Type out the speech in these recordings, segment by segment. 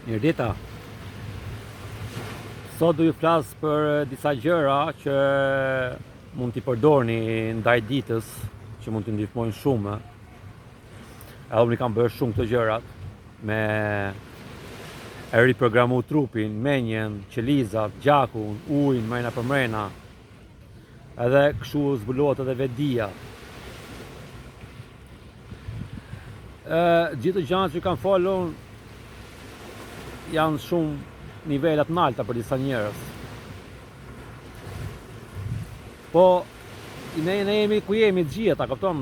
Mirdita, sot do ju flas për disa gjëra që mund t'i përdorni ndaj ditës, që mund t'i ndihmojnë shumë. Edhe unë kam bërë shumë këto gjërat me e riprogramu trupin, menjen, qelizat, gjakun, ujin, mrena për mrena. Edhe kështu zbulohet edhe vetdia. Gjithë gjanat që kanë folur janë shumë nivelat nalta për disa njerëz. Po ne jemi ku jemi të gjithë, a kupton?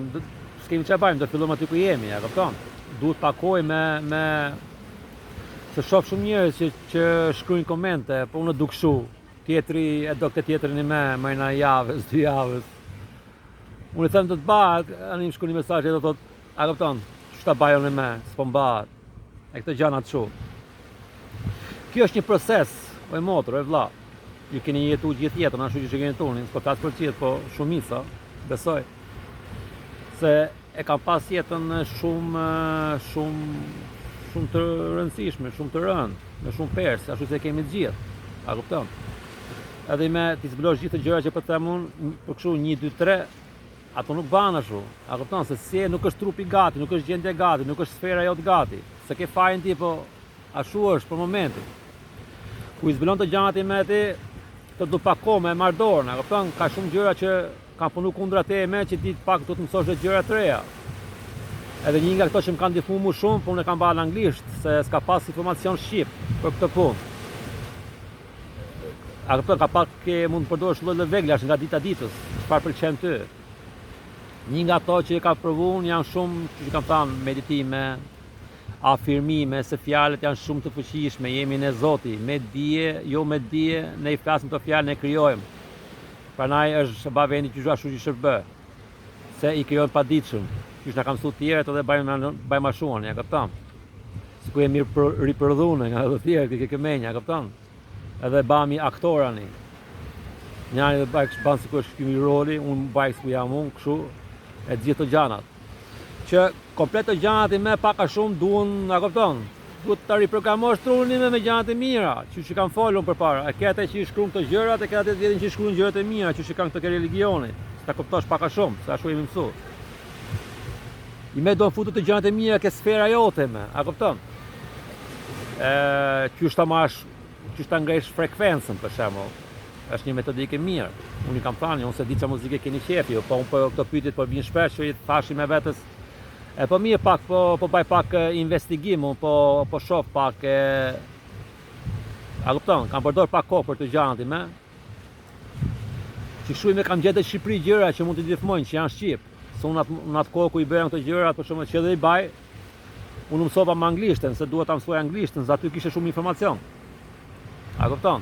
S'kemi çfarë bëjmë, do fillojmë aty ku jemi, a kupton? Duhet takoj me se shoh shumë njerëz që shkruajnë komente, po unë duk kështu. Tjetri e do këtë tjetrin me mëna javës, 2 javës. Unë them të bëhet, anim shkruani mesazhe do thotë, a kupton? Ç'ta bajon me, s'po mbahet. E këto gjëra kështu. Kjo është një proces, o e motor, e vlla. Ju keni jetu gjithë jetën, ashtu që keni jetuar, s'po 4%, po shumica, besoj. Se e kam pas jetën shumë të rëndësishme, shumë të rëndë, me shumë persë, ashtu se kemi të gjithë. A kupton? Edhe me ti zblosh gjithë gjërat që po them unë, për kështu 1, 2, 3, ato nuk banë ashtu. A kupton se si nuk është trupi gati, nuk është gjendja gati, nuk është sfera jote gati. Se ke fajin ti, po ashtu është për momentin. Ku i zbulon të gjanat i me ti, të du pak kohë me marrë dorën, a kupton? Ka shumë gjëra që kanë punu kundra teme që ti pak do të mësosh dhe gjëra të reja. Edhe një nga këto që më kanë ndihmuar më shumë, po unë e kam bërë në anglisht, se s'ka pas informacion shqip për këtë punë. A kupton, ka pak mund të përdorësh lloj veglash nga dita ditës, çfarë pëlqen ty. Një nga ato që ka provuar janë shumë, që kam thënë, meditime, afirmime, se fjalët janë shumë të fuqishme, jemi në Zoti, me dije, jo me dije, ne i flasim të fjalë, ne krijojmë. Prandaj është vendi që ashtu që shërbë, se i krijojmë paditshëm, që na kanë mësuar të tjerët edhe bëjmë më shumë, ja kupton. Sikur jemi riprodhuar nga ato tjerë që kemenja, kupton. Edhe bëmi aktorani. Njëri do bëj sikur është ky roli, unë bëj sikur jam unë, kështu e gjithë të gjanat. Që komplet të gjanat i me pak a shumë duhen, a kupton? Duhet të riprogramosh trunin me gjanat e mira, që kanë folur përpara. E ke atë që i shkruan këto gjërat, e ke atë tjetrin që i shkruan gjërat e mira, që kanë këtë religioni. Ta kuptosh pak a shumë, se ashtu jemi mësuar. I me do në futu të gjanat e mira ke sfera jote me, a kupton? Qysh ta marrësh, qysh ta ngresh frekuencën për shembull. Është një metodikë e mirë. Unë i kam thënë, unë se di çfarë muzikë keni qefi, po unë po këto pyetje po vjen shpesh që i thashim me vetes. Po mirë pak, po baj pak investigim, po shoh pak a kupton, kam përdor pak kohë për të gjanat me. Që kështu me kam gjetë në Shqipëri gjëra që mund të ndihmojnë, që janë shqip. Se unë atë kohë ku i bëra këto gjëra, për shembull që dhe i baj, unë mësova me anglishtën, se duhet ta mësoj anglishtën, se aty kishte shumë informacion. A kupton?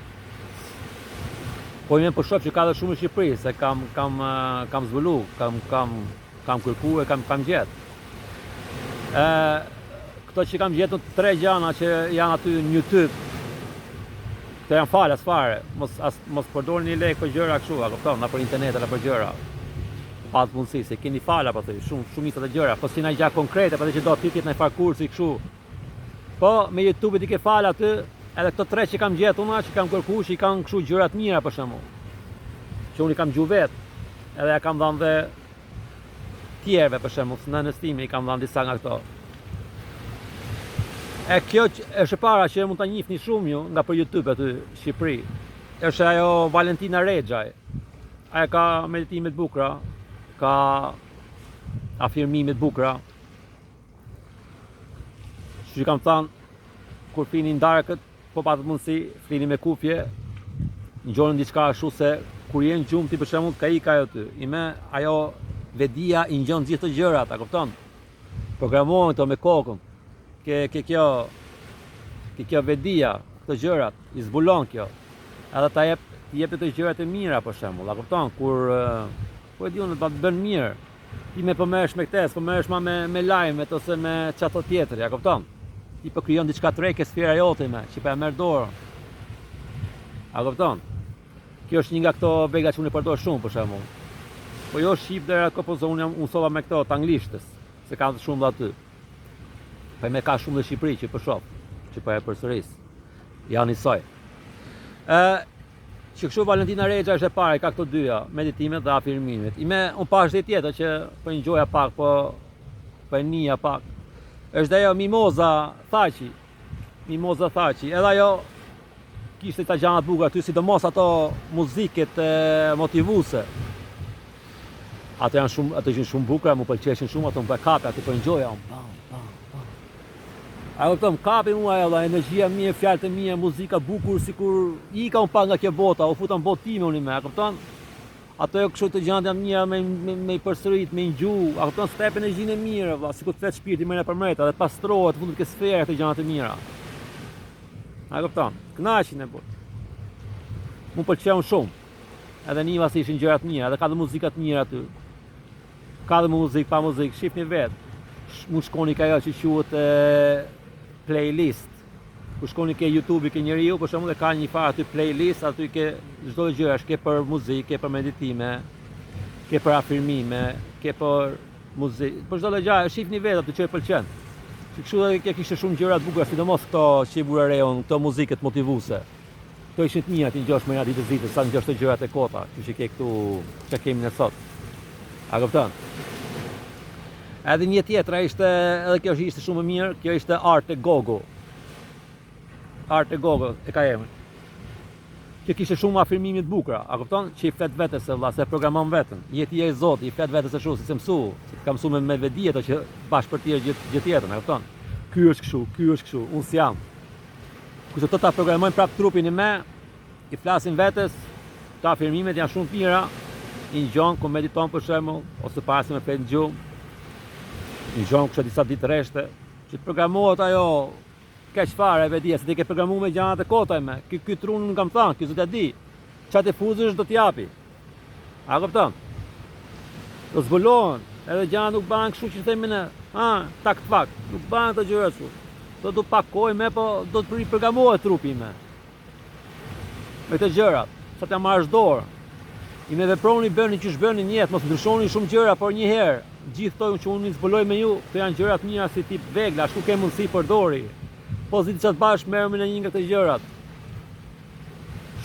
Po më shoh që ka dhe shumë në Shqipëri, se kam zbulu, kam kërkuar, kam gjetë. Këto që kam gjetur 3 gjana që janë aty në YouTube, këto janë falas fare, mos përdorni një lekë për gjëra kështu, a kupton, na për internet apo për gjëra. Pa të mundësi, se keni fala po thoj, shumica të gjëra, po si na gjë konkrete, po që do të në far kursi kështu. Po me YouTube i ke fala aty, edhe këto 3 që kam gjetur unë, që kam kërkuar, që i kanë kështu gjëra të mira për shembull. Që unë i kam gjuar vet, edhe ja kam dhënë dhe tjerëve për shembull, në nënstime i kam dhënë disa nga këto. E kjo është e para që mund ta njihni shumë ju nga për YouTube aty në Shqipëri. Është ajo Valentina Rexhaj. Ajo ka meditime të bukura, ka afirmime të bukura. Që kam thënë, kur fini ndarkët, po patë mundësi, flini me kufje, ngjonin diçka ashtu se kur jenë gjumë ti për shembull ka ik ajo ty. I me ajo vedia i ngjon gjithë të gjërat, a kupton? Programohen këto me kokën. Ke kjo vedia, këto gjërat, i zbulon kjo. Edhe ta jep të gjërat e mira për shembull, a kupton? Kur po e di unë ta bën mirë. Ti më përmerresh me këtë, po merresh me lajmet ose me çato tjetër, a kupton? Ti po krijon diçka të re ke sfera jote me, që pa e merr dorë. A kupton? Kjo është një nga këto vegla që unë e përdor shumë për shembull. Po jo shqip deri atë po unë sova me këto të anglishtës, se kanë shumë dhe aty. Po me ka shumë në Shqipëri që po shoh, që që po e përsëris. Janë njësoj. Që kështu Valentina Rexha është e pare, ka këto dyja, meditimet dhe afirmimet. Unë pa është dhe tjetër që po enjoya pak, po e nija pak. Është dhe jo Mimoza Thaçi. Mimoza Thaçi. Edhe ajo kishte ta gjana të bukura aty, sidomos ato muziket motivuese. Ato ishin shumë bukura, mu pëlqeshin shumë, ato më kape, ato po enjoya. A kupton, kapi mua ajo, energjia mia, fjalët e mia, muzika bukur, sikur ika un pa nga kjo bota, u futa në botë time unë me, a kupton? Ato jo kështu të gjërat janë mira me i përsërit, me ngju, a kupton, step energjinë e mirë, valla, sikur të flet shpirti më nëpër mreta, dhe pastrohet, fundet ke sfera të gjërat e mira. A kupton? Kënaqin e but. Mu pëlqen shumë. Edhe niva si ishin gjërat mira, edhe ka dhe muzika të mira aty. Ka dhe muzikë, pa muzikë, shifni vetë. Mu shkoni ka ajo që quhet playlist. Ku shkoni ke YouTube ke njeriu, për shembull, ka një farë aty playlist, aty ke çdo gjë, ke për muzikë, ke për meditime, ke për afirmime, ke për muzikë, për çdo gjë, shihni vetë aty që e pëlqen. Kështu edhe kishte shumë gjëra të bukura, sidomos këto që i burereon, këto muzikët motivuese. Këto ishin të mia, ti ngjosh më natë ditës sa ngjosh të gjërat e kota, që ke këtu, që kemi ne sot. A kupton? Edhe një tjetra ishte, edhe kjo ishte shumë e mirë, kjo ishte Arte Gogo. Arte Gogo, e ka emrin. Kjo kishte shumë afirmime të bukura, a kupton? Që i flet vetes se valla, se programon veten. Jeti e Zotit, i flet vetes se shumë, si se mësu, ka mësu me vedi ato që bash për ti gjë tjetër, a kupton? Ky është kështu, unë s'jam. Kurse to ta programojnë prap trupin e me, i flasin vetes, ta afirmimet janë shumë të mira, i ngjon ku mediton për shembull, ose pas me flet gjumë. Një gjonë kështë disa ditë reshte, që të programohet ajo keq fare e vedia, se ti ke programu me gjanat e kotaj me, ky trunë nga më thanë, ky zot e di, qa të fuzësh do t'japi. A kupton? Do zbulohen, edhe gjanat nuk banë kështu që themi ne, tak të pak, nuk banë të gjëre kështu. Do pakoj me, po do të programohet trupi me. Me të gjërat, sa t'ja marrësh dorë. I me veproni bëni që shbëni njetë, mos ndryshoni shumë gjëra, por një herë. Gjithë këto që unë zbuloj me ju, këto janë gjërat mira si tip vegla, ashtu ke mundësi përdori. Po ziti që të bashkë merremi në një nga këto gjërat.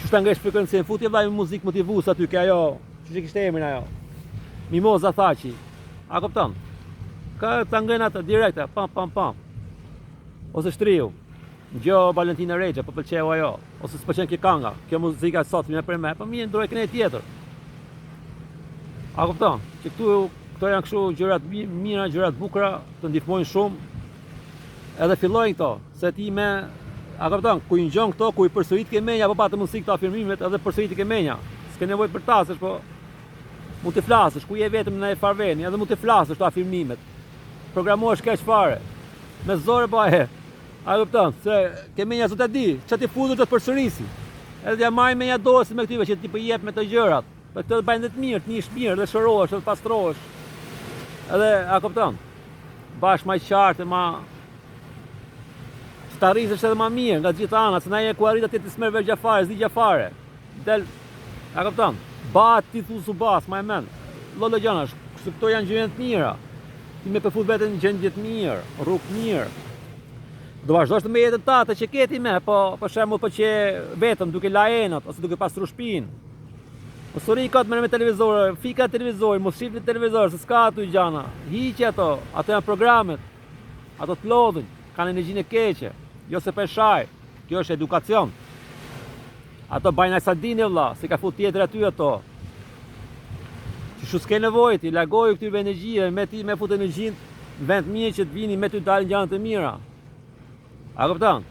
Që shta ngresh frekuencën, futi vllai me muzikë motivuese aty ke ajo, që kishte emrin ajo. Mimoza Thaçi. A kupton? Ka ta ngren atë direkt, pam. Ose shtriu. Ngjo Valentina Rexha, po pëlqeu ajo. Ose s'pëlqen kjo kanga, kjo muzika sot më për me, po mirë ndroj kënaqë tjetër. A kupton? Që këto janë kështu gjërat mira, gjërat bukura, të ndihmojnë shumë. Edhe fillojnë këto, se ti me, a kupton, ku i ngjon këto, ku i përsërit ke menja, apo patë mundësi këto afirmimet, edhe përsërit ke menja. S'ke nevojë për tasësh, po mund të flasësh, ku je vetëm në farveni, edhe mund të flasësh këto afirmimet. Programohesh keq fare. Me zore po ahe. A kupton, se ke menja zot e di, ç'a ti fuzësh do të përsërisi. Edhe ja marr menja dorës me këtyve që ti po jep me të gjërat. Po këtë bëjnë të mirë, të nish mirë, dhe shërohesh, dhe pastrohesh. Edhe, a kupton, bash ma i qartë, që të arrisësh edhe ma mirë nga gjithë anët, se na e ku arrit atje të smerë vergja fare, zdi fare. Del, a kupton, bat ti thu su bas, ma e men. Lolo gjanash, kështu këto janë gjëjen të mira. Ti me përfut vetën një gjendje të mirë, rrugë mirë. Do vazhdosh të me jetën tate që keti me, po për shembull po që vetëm duke la enët, ose duke pastru shtëpinë. Ose rikat me televizor, fika televizor, mos shifni televizor, se s'ka ato gjana. Hiqi ato janë programet. Ato të lodhin, kanë energjinë e keqe, jo se për shaj. Kjo është edukacion. Ato bajnë sa dini vlla, se ka fut tjetër aty ato. Që s'ke nevojë ti largoju këtyre energjive, me ti me fut energjinë vend mirë që të vini me ty dalin gjëra të mira. A kupton?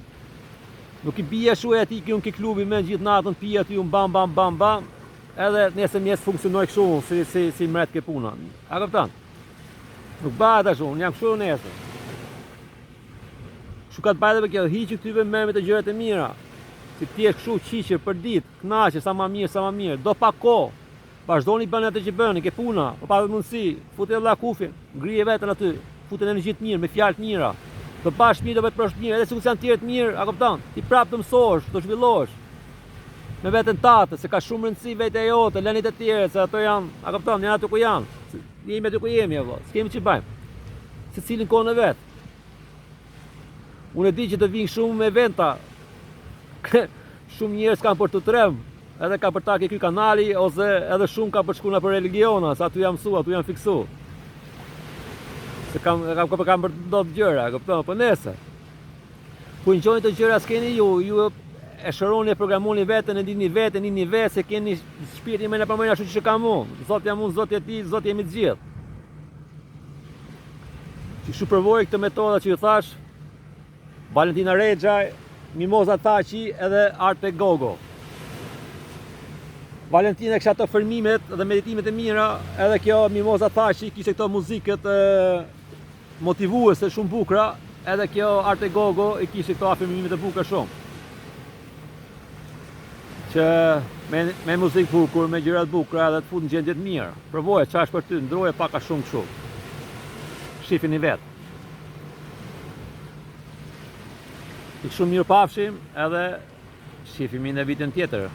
Nuk i bie shuaj aty që unë ke klubi me gjithë natën pi aty un bam. Edhe nëse mjes funksionoj kështu si mret ke puna. A kupton? Nuk bëhet ashtu, unë jam kështu nesër. Kështu ka të bëjë edhe kjo, hiqi këtyve merr me të gjërat e mira. Si ti je kështu qiqër për ditë, kënaqe sa më mirë, do pa kohë. Vazhdoni bëni atë që bëni, ke puna, po pa mundësi, futi valla kufin, ngrije veten aty, futi energji të mirë, me fjalë të mira. Do bash mirë, do vetë prosh mirë, edhe sikur janë të tjerë të mirë, a kupton? Ti prapë të mësosh, të zhvillosh. Me veten tate, se ka shumë rëndësi vetë e jote, lëni të tjerë, se ato janë, a kupton, janë aty ku janë. Jemi aty ku jemi, valla. S'kemi ç'i bëjmë. Secilin kohën e vet. Unë e di që të vinë shumë eventa. Shumë njerëz kanë për të trem, edhe ka për taki ky kanali, ose edhe shumë ka për shkuna për religiona, sa aty jam mësu, aty jam fiksu. Se kam për do të gjëra, kupton, po nesër. Ku ngjoni të gjëra s'keni ju e shëroni e programoni veten, e dini veten, një vetë se keni shpirtin më në përmendje ashtu që kam unë. Zot jam unë, Zot je ti, Zot jemi të gjithë. Që shu provoj këtë metoda që ju thash, Valentina Rexha, Mimoza Thaçi edhe Arte Gogo. Valentina kisha ato fërmimet dhe meditimet e mira, edhe kjo Mimoza Thaçi kishte këto muzikët motivuese shumë bukura, edhe kjo Arte Gogo i kishte këto afirmimet e bukura shumë. Që me muzikë bukur, me gjëra të bukura edhe të fut në gjendje të mirë. Provoje çfarë për ty, ndroje pak a shumë kështu. Shifini vetë. I shumë mirë pafshim edhe shifimi në vitin tjetër.